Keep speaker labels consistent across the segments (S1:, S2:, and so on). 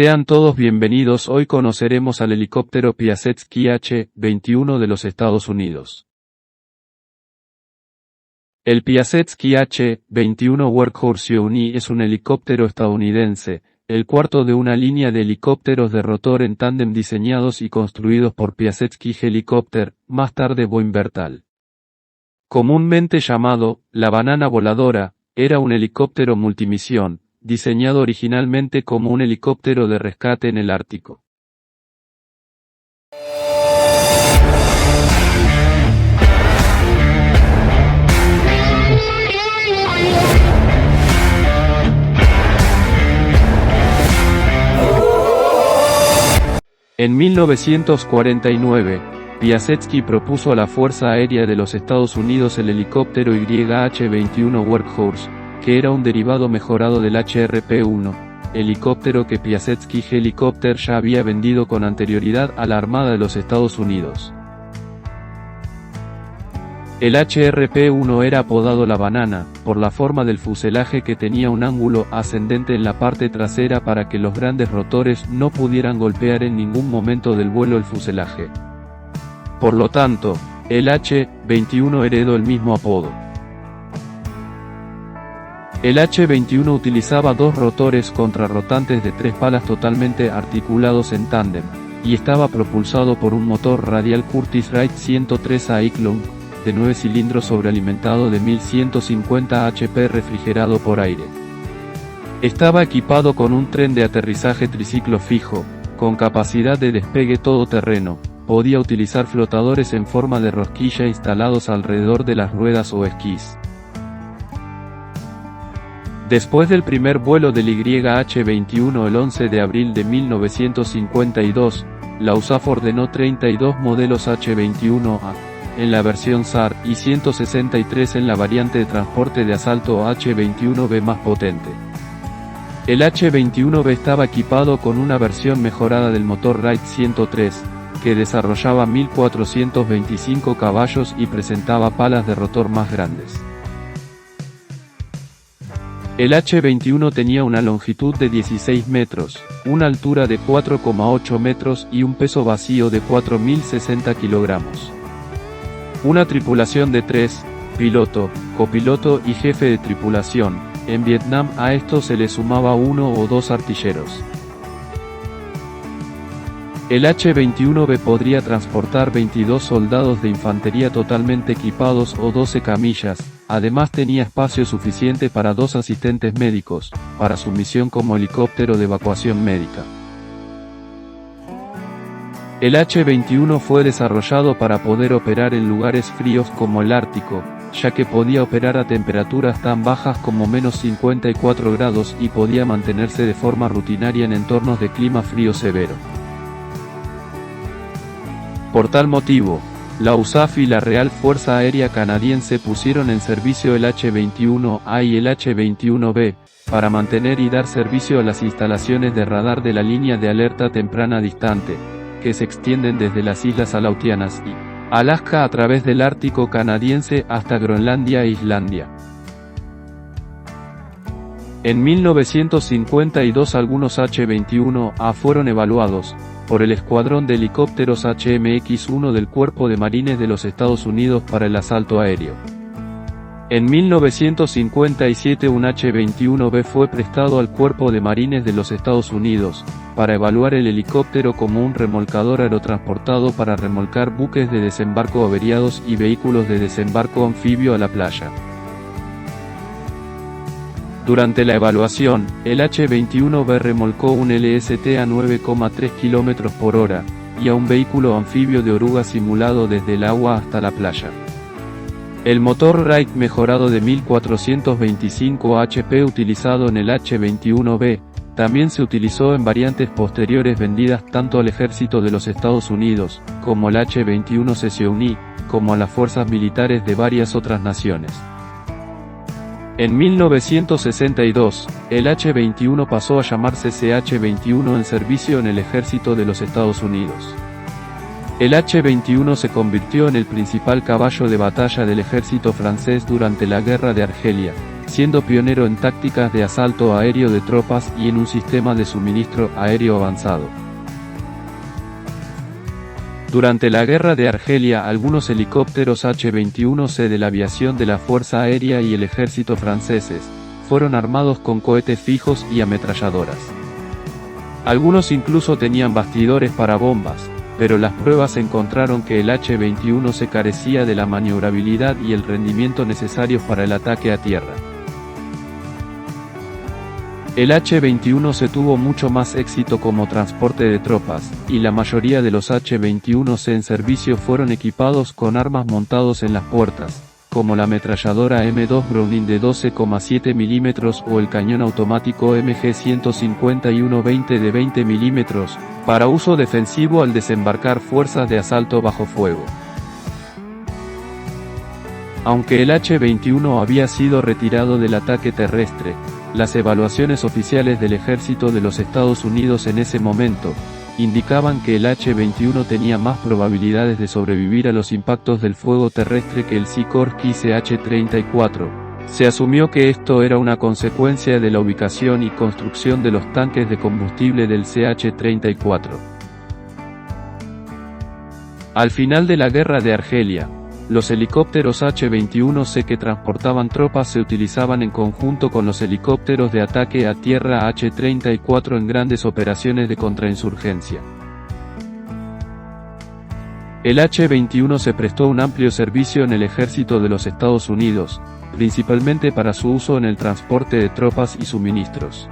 S1: Sean todos bienvenidos. Hoy conoceremos al helicóptero Piasecki H-21 de los Estados Unidos. El Piasecki H-21 Workhorse Uni es un helicóptero estadounidense, el cuarto de una línea de helicópteros de rotor en tándem diseñados y construidos por Piasecki Helicopter, más tarde Boeing Vertol. Comúnmente llamado la banana voladora, era un helicóptero multimisión, diseñado originalmente como un helicóptero de rescate en el Ártico. En 1949, Piasecki propuso a la Fuerza Aérea de los Estados Unidos el helicóptero YH-21 Workhorse, que era un derivado mejorado del HRP-1, helicóptero que Piasecki Helicopter ya había vendido con anterioridad a la Armada de los Estados Unidos. El HRP-1 era apodado la banana, por la forma del fuselaje que tenía un ángulo ascendente en la parte trasera para que los grandes rotores no pudieran golpear en ningún momento del vuelo el fuselaje. Por lo tanto, el H-21 heredó el mismo apodo. El H-21 utilizaba dos rotores contrarrotantes de 3 palas totalmente articulados en tándem, y estaba propulsado por un motor radial Curtiss-Wright 103 Cyclone, de 9 cilindros sobrealimentado de 1150 HP refrigerado por aire. Estaba equipado con un tren de aterrizaje triciclo fijo, con capacidad de despegue todoterreno, podía utilizar flotadores en forma de rosquilla instalados alrededor de las ruedas o esquís. Después del primer vuelo del YH-21 el 11 de abril de 1952, la USAF ordenó 32 modelos H-21A, en la versión SAR, y 163 en la variante de transporte de asalto H-21B más potente. El H-21B estaba equipado con una versión mejorada del motor Wright 103, que desarrollaba 1425 caballos y presentaba palas de rotor más grandes. El H-21 tenía una longitud de 16 metros, una altura de 4,8 metros y un peso vacío de 4.060 kilogramos. Una tripulación de 3, piloto, copiloto y jefe de tripulación. En Vietnam a esto se le sumaba 1 o 2 artilleros. El H-21B podría transportar 22 soldados de infantería totalmente equipados o 12 camillas, además tenía espacio suficiente para 2 asistentes médicos, para su misión como helicóptero de evacuación médica. El H-21 fue desarrollado para poder operar en lugares fríos como el Ártico, ya que podía operar a temperaturas tan bajas como -54 grados y podía mantenerse de forma rutinaria en entornos de clima frío severo. Por tal motivo, la USAF y la Real Fuerza Aérea Canadiense pusieron en servicio el H-21A y el H-21B, para mantener y dar servicio a las instalaciones de radar de la línea de alerta temprana distante, que se extienden desde las Islas Aleutianas y Alaska a través del Ártico canadiense hasta Groenlandia e Islandia. En 1952 algunos H-21A fueron evaluados por el Escuadrón de Helicópteros HMX-1 del Cuerpo de Marines de los Estados Unidos para el asalto aéreo. En 1957 un H-21B fue prestado al Cuerpo de Marines de los Estados Unidos, para evaluar el helicóptero como un remolcador aerotransportado para remolcar buques de desembarco averiados y vehículos de desembarco anfibio a la playa. Durante la evaluación, el H-21B remolcó un LST a 9,3 km por hora, y a un vehículo anfibio de oruga simulado desde el agua hasta la playa. El motor Wright mejorado de 1425 HP utilizado en el H-21B, también se utilizó en variantes posteriores vendidas tanto al ejército de los Estados Unidos, como el H-21 Session, como a las fuerzas militares de varias otras naciones. En 1962, el H-21 pasó a llamarse CH-21 en servicio en el ejército de los Estados Unidos. El H-21 se convirtió en el principal caballo de batalla del ejército francés durante la Guerra de Argelia, siendo pionero en tácticas de asalto aéreo de tropas y en un sistema de suministro aéreo avanzado. Durante la Guerra de Argelia, algunos helicópteros H-21C de la aviación de la Fuerza Aérea y el ejército franceses fueron armados con cohetes fijos y ametralladoras. Algunos incluso tenían bastidores para bombas, pero las pruebas encontraron que el H-21C carecía de la maniobrabilidad y el rendimiento necesarios para el ataque a tierra. El H-21C tuvo mucho más éxito como transporte de tropas, y la mayoría de los H-21C en servicio fueron equipados con armas montados en las puertas, como la ametralladora M2 Browning de 12,7 mm o el cañón automático MG-151-20 de 20 mm, para uso defensivo al desembarcar fuerzas de asalto bajo fuego. Aunque el H-21 había sido retirado del ataque terrestre, las evaluaciones oficiales del ejército de los Estados Unidos en ese momento indicaban que el H-21 tenía más probabilidades de sobrevivir a los impactos del fuego terrestre que el Sikorsky CH-34. Se asumió que esto era una consecuencia de la ubicación y construcción de los tanques de combustible del CH-34. Al final de la Guerra de Argelia, los helicópteros H-21C que transportaban tropas se utilizaban en conjunto con los helicópteros de ataque a tierra H-34 en grandes operaciones de contrainsurgencia. El H-21 se prestó un amplio servicio en el ejército de los Estados Unidos, principalmente para su uso en el transporte de tropas y suministros.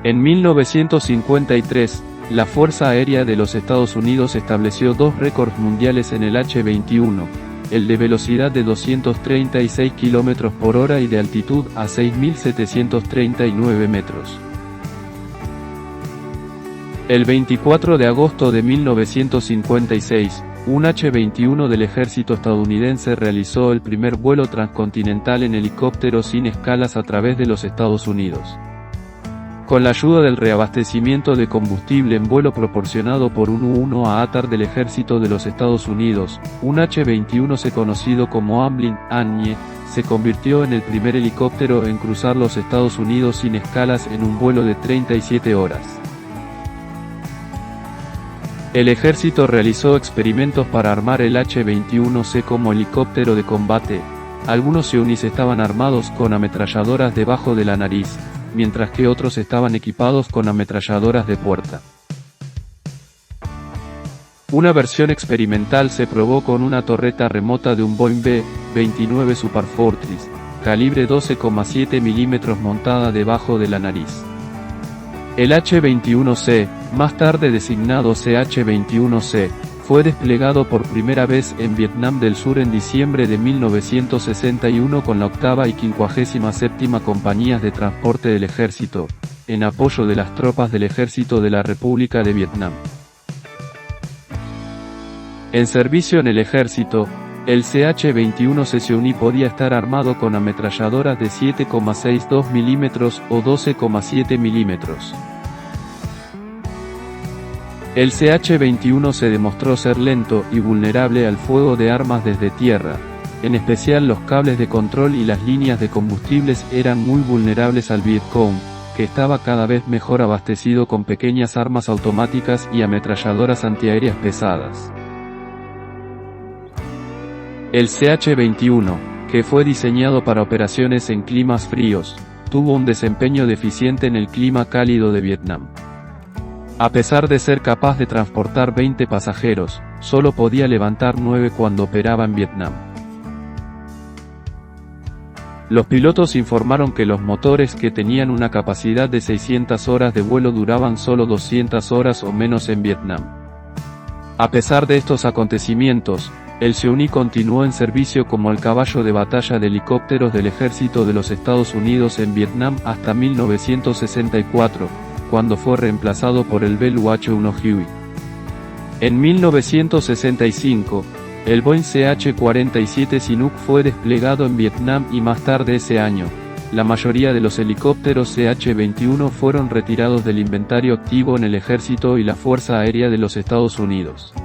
S1: En 1953, la Fuerza Aérea de los Estados Unidos estableció dos récords mundiales en el H-21, el de velocidad de 236 km por hora y de altitud a 6.739 metros. El 24 de agosto de 1956, un H-21 del ejército estadounidense realizó el primer vuelo transcontinental en helicóptero sin escalas a través de los Estados Unidos. Con la ayuda del reabastecimiento de combustible en vuelo proporcionado por un U-1 a ATAR del ejército de los Estados Unidos, un H-21C conocido como Amblin ANIE, se convirtió en el primer helicóptero en cruzar los Estados Unidos sin escalas en un vuelo de 37 horas. El ejército realizó experimentos para armar el H-21C como helicóptero de combate. Algunos UNIs estaban armados con ametralladoras debajo de la nariz, mientras que otros estaban equipados con ametralladoras de puerta. Una versión experimental se probó con una torreta remota de un Boeing B-29 Superfortress, calibre 12,7 mm montada debajo de la nariz. El H-21C, más tarde designado CH-21C, fue desplegado por primera vez en Vietnam del Sur en diciembre de 1961 con la 8ª y 57ª Compañías de Transporte del Ejército, en apoyo de las tropas del Ejército de la República de Vietnam. En servicio en el ejército, el CH-21C SEUNI podía estar armado con ametralladoras de 7,62 mm o 12,7 mm. El CH-21 se demostró ser lento y vulnerable al fuego de armas desde tierra, en especial los cables de control y las líneas de combustibles eran muy vulnerables al Vietcong, que estaba cada vez mejor abastecido con pequeñas armas automáticas y ametralladoras antiaéreas pesadas. El CH-21, que fue diseñado para operaciones en climas fríos, tuvo un desempeño deficiente en el clima cálido de Vietnam. A pesar de ser capaz de transportar 20 pasajeros, solo podía levantar 9 cuando operaba en Vietnam. Los pilotos informaron que los motores que tenían una capacidad de 600 horas de vuelo duraban solo 200 horas o menos en Vietnam. A pesar de estos acontecimientos, el SEUNI continuó en servicio como el caballo de batalla de helicópteros del ejército de los Estados Unidos en Vietnam hasta 1964, cuando fue reemplazado por el Bell UH-1 Huey. En 1965, el Boeing CH-47 Chinook fue desplegado en Vietnam y más tarde ese año, la mayoría de los helicópteros CH-21 fueron retirados del inventario activo en el ejército y la Fuerza Aérea de los Estados Unidos.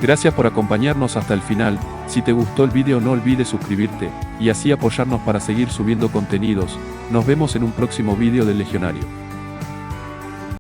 S1: Gracias por acompañarnos hasta el final. Si te gustó el video no olvides suscribirte, y así apoyarnos para seguir subiendo contenidos. Nos vemos en un próximo video del Legionario.